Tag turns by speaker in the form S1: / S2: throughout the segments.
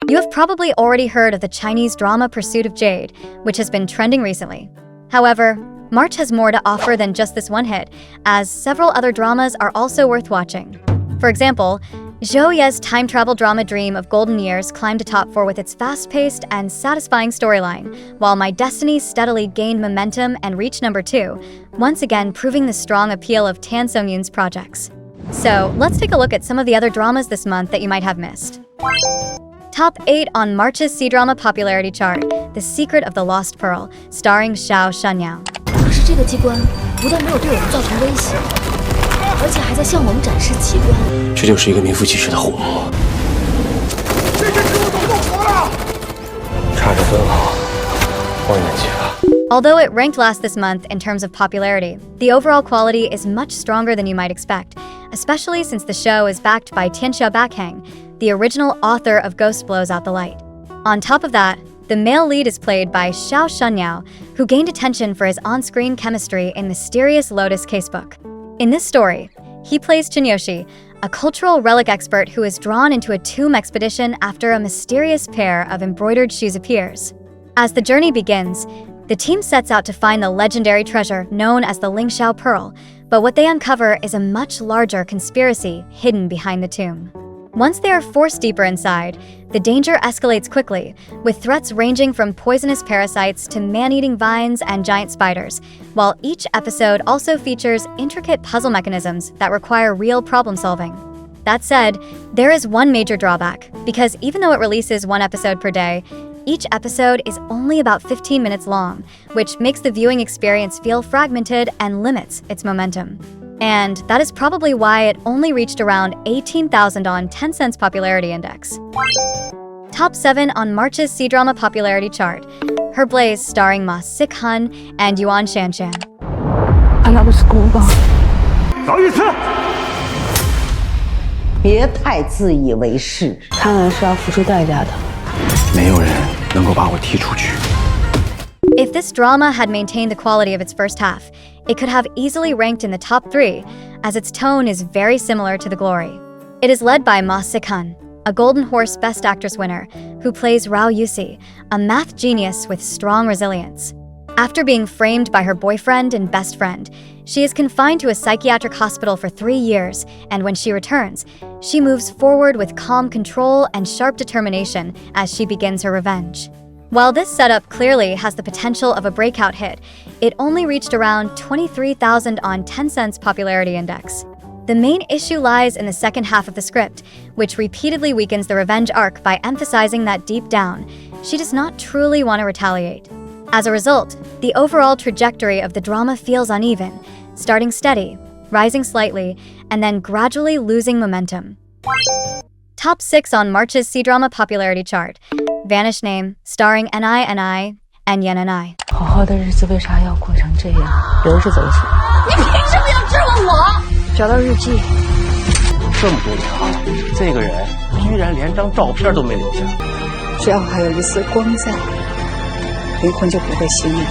S1: You have probably already heard of the Chinese drama Pursuit of Jade, which has been trending recently. However, March has more to offer than just this one hit, as several other dramas are also worth watching. For example, Zhou's time travel drama Dream of Golden Years climbed to top 4 with its fast-paced and satisfying storyline, while My Destiny steadily gained momentum and reached number 2, once again proving the strong appeal of Songyun's projects. So, let's take a look at some of the other dramas this month that you might have missed. Top 8 on March's C-drama popularity chart, The Secret of the Lost Pearl, starring Zhou Shunyao.
S2: 可是这个机关不但没有对我们造成威胁，而且还在向我们展示奇观。
S3: 这就是一个名副其实的虎魔。
S4: 这只植物怎么动活了？
S3: 差着分毫，望远镜吧。
S1: Although it ranked last this month in terms of popularity, the overall quality is much stronger than you might expect, especially since the show is backed by Tianxia Bakhang, the original author of Ghost Blows Out the Light. On top of that, the male lead is played by Zhou Shunyao, who gained attention for his on-screen chemistry in Mysterious Lotus Casebook. In this story, he plays Chinyoshi, a cultural relic expert who is drawn into a tomb expedition after a mysterious pair of embroidered shoes appears. As the journey begins, the team sets out to find the legendary treasure known as the Lingxiao Pearl, but what they uncover is a much larger conspiracy hidden behind the tomb. Once they are forced deeper inside, the danger escalates quickly, with threats ranging from poisonous parasites to man-eating vines and giant spiders, while each episode also features intricate puzzle mechanisms that require real problem-solving. That said, there is one major drawback, because even though it releases one episode per day, each episode is only about 15 minutes long, which makes the viewing experience feel fragmented and limits its momentum. And that is probably why it only reached around 18,000 on Tencent's popularity index. Top 7 on March's C-drama popularity chart, Her Blaze starring Ma Sik-hun and Yuan Shanshan.
S5: Another school bus.
S4: 老一次，
S6: 别太自以为是。
S5: 看来是要付出代价的。
S3: 没有人能够把我踢出去。
S1: If this drama had maintained the quality of its first half, it could have easily ranked in the top 3, as its tone is very similar to The Glory. It is led by Ma Sik-hun, a Golden Horse Best Actress winner, who plays Rao Yusi, a math genius with strong resilience. After being framed by her boyfriend and best friend, she is confined to a psychiatric hospital for 3 years, and when she returns, she moves forward with calm control and sharp determination as she begins her revenge. While this setup clearly has the potential of a breakout hit, it only reached around 23,000 on Tencent's popularity index. The main issue lies in the second half of the script, which repeatedly weakens the revenge arc by emphasizing that deep down, she does not truly want to retaliate. As a result, the overall trajectory of the drama feels uneven, starting steady, rising slightly, and then gradually losing momentum. Top 6 on March's C-drama popularity chart, Vanish Name, starring Ni and Yen and I.
S5: 好好的日子为啥要过成这样？流着走起。
S2: 你凭什么要质问我？
S5: 找到日记，
S3: 这么多年了，这个人居然连张照片都没留下。
S5: 只要还有一丝光在，灵魂就不会熄灭。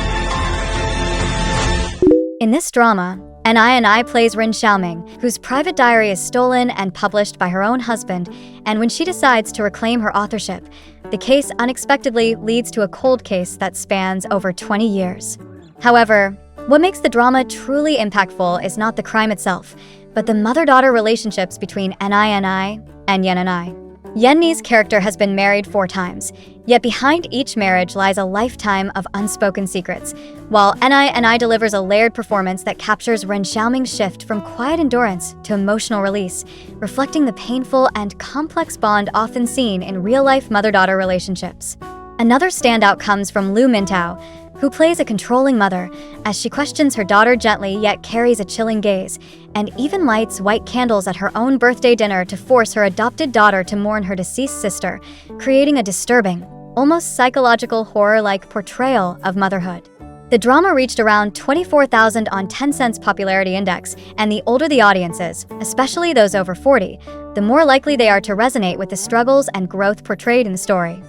S1: In this drama, Ni plays Rin Xiaoming, whose private diary is stolen and published by her own husband, and when she decides to reclaim her authorship, the case unexpectedly leads to a cold case that spans over 20 years. However, what makes the drama truly impactful is not the crime itself, but the mother-daughter relationships between Ni and Yen and I. Yen Ni's character has been married 4 times, yet behind each marriage lies a lifetime of unspoken secrets, while Ni delivers a layered performance that captures Ren Xiaoming's shift from quiet endurance to emotional release, reflecting the painful and complex bond often seen in real-life mother-daughter relationships. Another standout comes from Lu Mintao, who plays a controlling mother, as she questions her daughter gently yet carries a chilling gaze, and even lights white candles at her own birthday dinner to force her adopted daughter to mourn her deceased sister, creating a disturbing, almost psychological horror-like portrayal of motherhood. The drama reached around 24,000 on Tencent's popularity index, and the older the audience is, especially those over 40, the more likely they are to resonate with the struggles and growth portrayed in the story.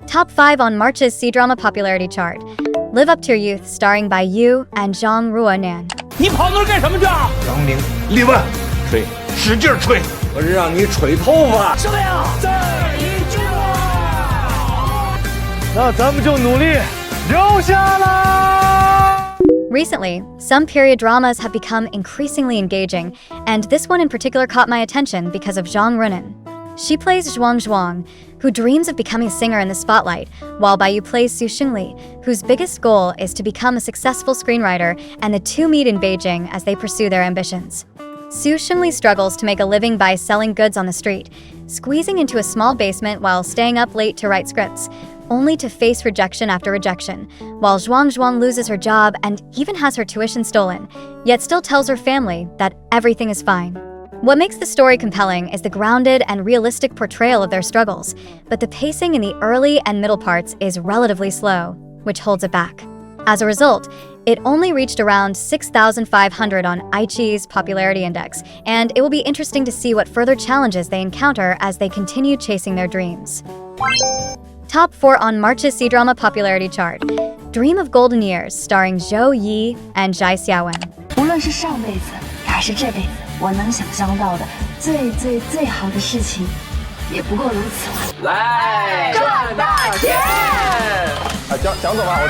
S1: Top 5 on March's C-drama popularity chart, Live Up to Your Youth, starring by Yu and Zhang Ruonan.
S4: 你跑那儿干什么去？杨明，立问，吹，使劲吹，我是让你吹头发。什么呀？这一那咱们就努力留下啦。
S1: Recently, some period dramas have become increasingly engaging, and this one in particular caught my attention because of Zhang Runan. She plays Zhuang, who dreams of becoming a singer in the spotlight, while Baiyu plays Su Xingli, whose biggest goal is to become a successful screenwriter, and the two meet in Beijing as they pursue their ambitions. Su Xingli struggles to make a living by selling goods on the street, squeezing into a small basement while staying up late to write scripts, only to face rejection after rejection, while Zhuang loses her job and even has her tuition stolen, yet still tells her family that everything is fine. What makes the story compelling is the grounded and realistic portrayal of their struggles, but the pacing in the early and middle parts is relatively slow, which holds it back. As a result, it only reached around 6,500 on iQIYI's popularity index, and it will be interesting to see what further challenges they encounter as they continue chasing their dreams. Top 4 on March's C-drama popularity chart. Dream of Golden Years, starring Zhou Yi and Zhai Xiaowen.
S2: 无论是上辈子还是这辈子，我能想象到的最好的事情，也不过如此了。
S3: 来赚大钱！蒋总啊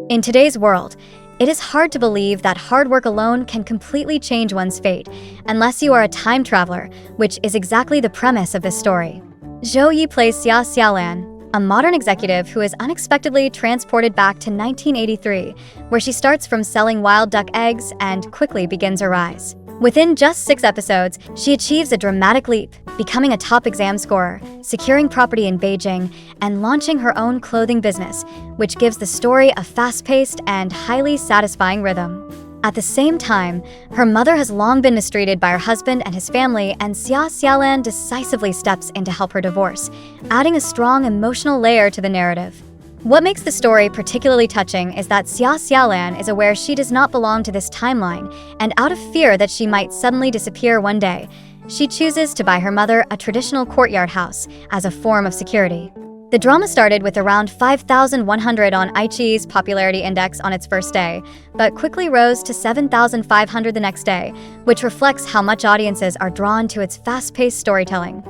S3: ，In
S1: today's world, it is hard to believe that hard work alone can completely change one's fate, unless you are a time traveler, which is exactly the premise of this story. Zhou Yi plays Xia Xiaolan, a modern executive who is unexpectedly transported back to 1983, where she starts from selling wild duck eggs and quickly begins her rise. Within just 6 episodes, she achieves a dramatic leap, becoming a top exam scorer, securing property in Beijing, and launching her own clothing business, which gives the story a fast-paced and highly satisfying rhythm. At the same time, her mother has long been mistreated by her husband and his family, and Xia Xiaolan decisively steps in to help her divorce, adding a strong emotional layer to the narrative. What makes the story particularly touching is that Xia Xiaolan is aware she does not belong to this timeline, and out of fear that she might suddenly disappear one day, she chooses to buy her mother a traditional courtyard house as a form of security. The drama started with around 5,100 on iQIYI's popularity index on its first day, but quickly rose to 7,500 the next day, which reflects how much audiences are drawn to its fast-paced storytelling.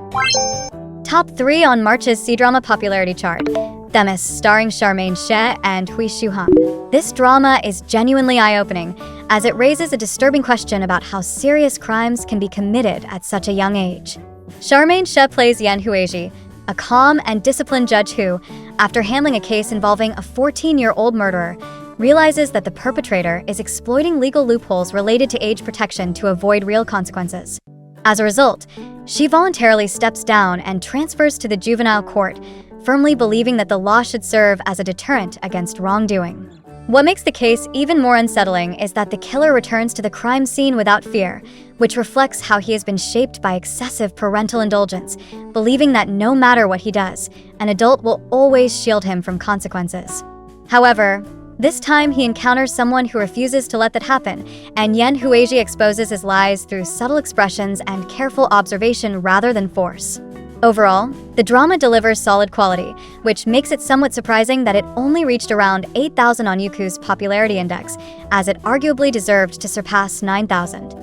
S1: Top 3 on March's C-drama popularity chart. Themis, starring Charmaine She and Hui Shuhang. This drama is genuinely eye-opening, as it raises a disturbing question about how serious crimes can be committed at such a young age. Charmaine She plays Yan Huizhi, a calm and disciplined judge who, after handling a case involving a 14-year-old murderer, realizes that the perpetrator is exploiting legal loopholes related to age protection to avoid real consequences. As a result, she voluntarily steps down and transfers to the juvenile court, firmly believing that the law should serve as a deterrent against wrongdoing. What makes the case even more unsettling is that the killer returns to the crime scene without fear, which reflects how he has been shaped by excessive parental indulgence, believing that no matter what he does, an adult will always shield him from consequences. However, this time he encounters someone who refuses to let that happen, and Yan Huizhi exposes his lies through subtle expressions and careful observation rather than force. Overall, the drama delivers solid quality, which makes it somewhat surprising that it only reached around 8,000 on Youku's popularity index, as it arguably deserved to surpass 9,000.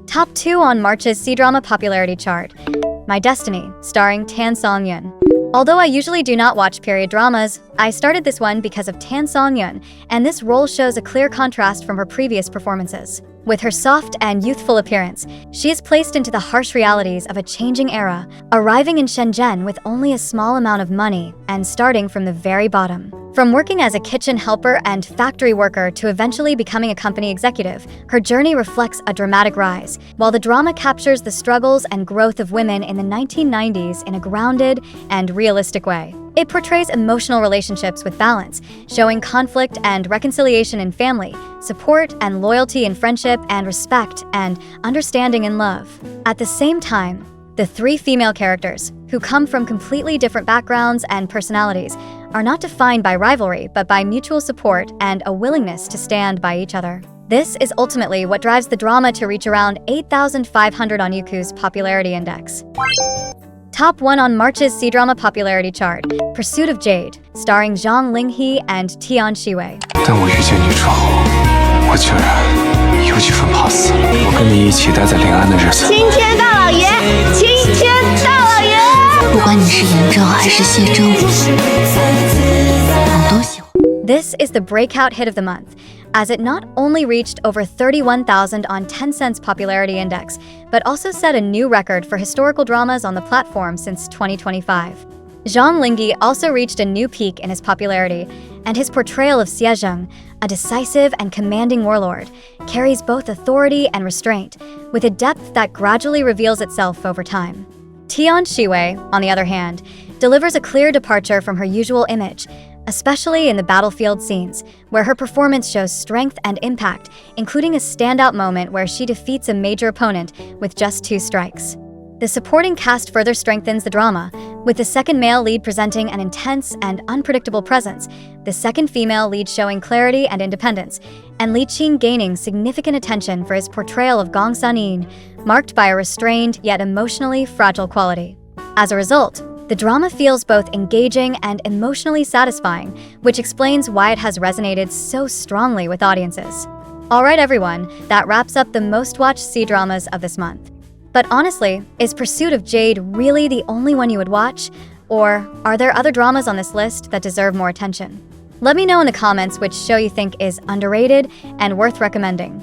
S1: Top 2 on March's C-drama popularity chart. My Destiny, starring Songyun. Although I usually do not watch period dramas, I started this one because of Songyun, and this role shows a clear contrast from her previous performances. With her soft and youthful appearance, she is placed into the harsh realities of a changing era, arriving in Shenzhen with only a small amount of money and starting from the very bottom. From working as a kitchen helper and factory worker to eventually becoming a company executive, her journey reflects a dramatic rise, while the drama captures the struggles and growth of women in the 1990s in a grounded and realistic way. It portrays emotional relationships with balance, showing conflict and reconciliation in family, support and loyalty in friendship, and respect and understanding in love. At the same time, the 3 female characters, who come from completely different backgrounds and personalities, are not defined by rivalry but by mutual support and a willingness to stand by each other. This is ultimately what drives the drama to reach around 8,500 on Youku's popularity index. Top 1 on March's C-drama popularity chart. Pursuit of Jade, starring Zhang Linghee and Tian Shiwei.
S7: 当我遇见你之后，我竟然有几分怕死了。我跟你一起待在临安的日子。青天大老爷，青天大老爷！不管你是演
S2: 正还是谢正，我都喜欢。
S1: This is the breakout hit of the month, as it not only reached over 31,000 on Tencent's popularity index, but also set a new record for historical dramas on the platform since 2025. Zhang Lingyi also reached a new peak in his popularity, and his portrayal of Xiezheng, a decisive and commanding warlord, carries both authority and restraint, with a depth that gradually reveals itself over time. Tian Shiwei, on the other hand, delivers a clear departure from her usual image, especially in the battlefield scenes, where her performance shows strength and impact, including a standout moment where she defeats a major opponent with just 2 strikes. The supporting cast further strengthens the drama, with the second male lead presenting an intense and unpredictable presence, the second female lead showing clarity and independence, and Li Qing gaining significant attention for his portrayal of Gong Sanyin, marked by a restrained yet emotionally fragile quality. As a result, the drama feels both engaging and emotionally satisfying, which explains why it has resonated so strongly with audiences. Alright everyone, that wraps up the most watched C-dramas of this month. But honestly, is Pursuit of Jade really the only one you would watch? Or are there other dramas on this list that deserve more attention? Let me know in the comments which show you think is underrated and worth recommending.